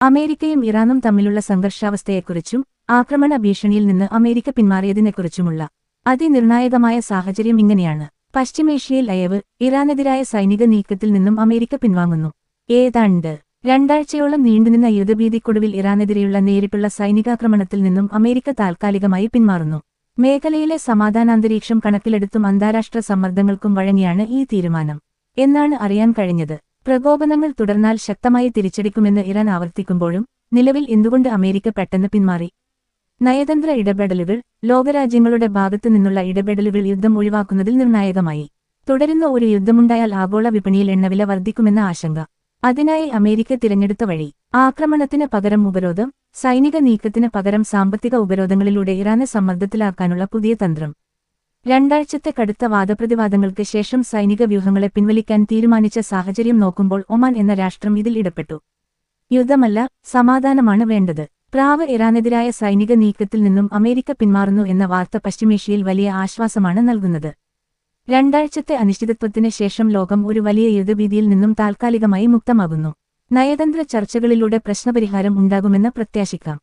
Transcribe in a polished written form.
അമേരിക്കയും ഇറാനും തമ്മിലുള്ള സംഘർഷാവസ്ഥയെക്കുറിച്ചും ആക്രമണ ഭീഷണിയിൽ നിന്ന് അമേരിക്ക പിന്മാറിയതിനെക്കുറിച്ചുമുള്ള അതിനിർണായകമായ സാഹചര്യം ഇങ്ങനെയാണ്. പശ്ചിമേഷ്യയിൽ അയവ്, ഇറാനെതിരായ സൈനിക നീക്കത്തിൽ നിന്നും അമേരിക്ക പിൻവാങ്ങുന്നു. ഏതാണ്ട് രണ്ടാഴ്ചയോളം നീണ്ടുനിന്ന യുദ്ധഭീതിക്കൊടുവിൽ ഇറാനെതിരെയുള്ള നേരിട്ടുള്ള സൈനികാക്രമണത്തിൽ നിന്നും അമേരിക്ക താൽക്കാലികമായി പിന്മാറുന്നു. മേഖലയിലെ സമാധാനാന്തരീക്ഷം കണക്കിലെടുത്തും അന്താരാഷ്ട്ര സമ്മർദ്ദങ്ങൾക്കും വഴങ്ങിയാണ് ഈ തീരുമാനം എന്നാണ് അറിയാൻ കഴിഞ്ഞത്. പ്രകോപനങ്ങൾ തുടർന്നാൽ ശക്തമായി തിരിച്ചടിക്കുമെന്ന് ഇറാൻ ആവർത്തിക്കുമ്പോഴും നിലവിൽ എന്തുകൊണ്ട് അമേരിക്ക പെട്ടെന്ന് പിന്മാറി? നയതന്ത്ര ഇടപെടലുകൾ, ലോകരാജ്യങ്ങളുടെ ഭാഗത്തു നിന്നുള്ള ഇടപെടലുകൾ യുദ്ധം ഒഴിവാക്കുന്നതിൽ നിർണായകമായി. തുടരുന്ന ഒരു യുദ്ധമുണ്ടായാൽ ആഗോള വിപണിയിൽ എണ്ണവില വർദ്ധിക്കുമെന്ന ആശങ്ക. അതിനായി അമേരിക്ക തിരഞ്ഞെടുത്ത വഴി ആക്രമണത്തിന് പകരം ഉപരോധം, സൈനിക നീക്കത്തിന് പകരം സാമ്പത്തിക ഉപരോധങ്ങളിലൂടെ ഇറാനെ സമ്മർദ്ദത്തിലാക്കാനുള്ള പുതിയ തന്ത്രം. രണ്ടാഴ്ചത്തെ കടുത്ത വാദപ്രതിവാദങ്ങൾക്ക് ശേഷം സൈനിക വ്യൂഹങ്ങളെ പിൻവലിക്കാൻ തീരുമാനിച്ച സാഹചര്യം നോക്കുമ്പോൾ ഒമാൻ എന്ന രാഷ്ട്രം ഇതിൽ ഇടപെട്ടു. യുദ്ധമല്ല, സമാധാനമാണ് വേണ്ടത്. ഇറാനെതിരായ സൈനിക നീക്കത്തിൽ നിന്നും അമേരിക്ക പിന്മാറുന്നു എന്ന വാർത്ത പശ്ചിമേഷ്യയിൽ വലിയ ആശ്വാസമാണ് നൽകുന്നത്. രണ്ടാഴ്ചത്തെ അനിശ്ചിതത്വത്തിന് ശേഷം ലോകം ഒരു വലിയ യുദ്ധഭീതിയിൽ നിന്നും താൽക്കാലികമായി മുക്തമാകുന്നു. നയതന്ത്ര ചർച്ചകളിലൂടെ പ്രശ്നപരിഹാരം ഉണ്ടാകുമെന്ന് പ്രത്യാശിക്കാം.